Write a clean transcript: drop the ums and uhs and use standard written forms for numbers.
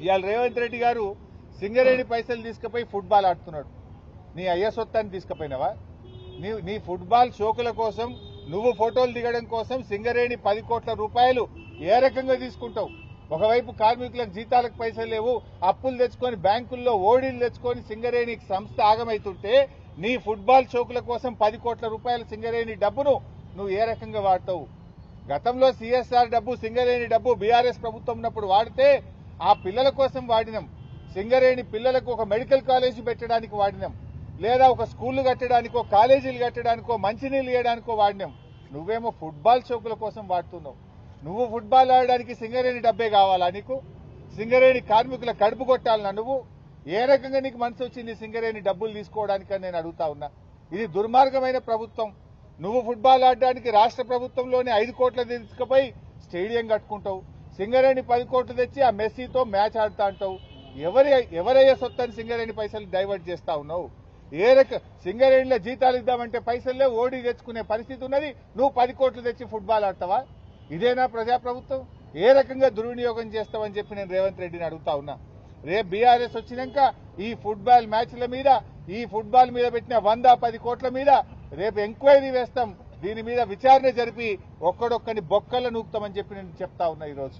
ఇవాళ రేవంత్ రెడ్డి గారు సింగరేణి పైసలు తీసుకుపోయి ఫుట్బాల్ ఆడుతున్నాడు. నీ అయ్య సొత్తాన్ని తీసుకుపోయినావా? నీ ఫుట్బాల్ షోకుల కోసం నువ్వు ఫోటోలు దిగడం కోసం సింగరేణి 10 కోట్ల రూపాయలు ఏ రకంగా తీసుకుంటావు? ఒకవైపు కార్మికులకు జీతాలకు పైసలు లేవు, అప్పులు తెచ్చుకొని బ్యాంకుల్లో ఓడీలు తెచ్చుకొని సింగరేణి సంస్థ ఆగమైతుంటే నీ ఫుట్బాల్ షోకుల కోసం 10 కోట్ల రూపాయల సింగరేణి డబ్బును నువ్వు ఏ రకంగా వాడతావు? గతంలో సిఎస్ఆర్ డబ్బు సింగరేణి డబ్బు బీఆర్ఎస్ ప్రభుత్వం ఉన్నప్పుడు వాడితే ఆ పిల్లల కోసం వాడినాం. సింగరేణి పిల్లలకు ఒక మెడికల్ కాలేజీ పెట్టడానికి వాడినాం, లేదా ఒక స్కూళ్లు కట్టడానికో కాలేజీలు కట్టడానికో మంచినీళ్ళు ఇవ్వడానికో వాడినాం. నువ్వేమో ఫుట్బాల్ షోకుల కోసం వాడుతున్నావు. నువ్వు ఫుట్బాల్ ఆడడానికి సింగరేణి డబ్బే కావాలా నీకు? సింగరేణి కార్మికుల కడుపు కొట్టాలన్నా నువ్వు? ఏ రకంగా నీకు మనసు వచ్చింది సింగరేణి డబ్బులు తీసుకోవడానికని నేను అడుగుతా ఉన్నా. ఇది దుర్మార్గమైన ప్రభుత్వం. నువ్వు ఫుట్బాల్ ఆడడానికి రాష్ట్ర ప్రభుత్వంలోనే 5 కోట్ల తీసుకుపోయి స్టేడియం కట్టుకుంటావు, సింగరేణి 10 కోట్లు తెచ్చి ఆ మెస్సీతో మ్యాచ్ ఆడుతా అంటావు. ఎవరయ్యే సొత్తని సింగరేణి పైసలు డైవర్ట్ చేస్తా ఉన్నావు? సింగరేణిలో జీతాలు ఇద్దామంటే పైసలే ఓడి తెచ్చుకునే పరిస్థితి ఉన్నది, నువ్వు 10 కోట్లు తెచ్చి ఫుట్బాల్ ఆడతావా? ఇదేనా ప్రజాప్రభుత్వం? ఏ రకంగా దుర్వినియోగం చేస్తావని చెప్పి నేను రేవంత్ రెడ్డిని అడుగుతా ఉన్నా. రేపు బీఆర్ఎస్ వచ్చినాక ఈ ఫుట్బాల్ మ్యాచ్ల మీద, ఈ ఫుట్బాల్ మీద పెట్టిన 110 కోట్ల మీద రేపు ఎంక్వైరీ వేస్తాం. దీని మీద విచారణ జరిపి ఒక్కడొక్కని బొక్కలు నూపుతామని చెప్పి నేను చెప్తా ఉన్నా ఈరోజు.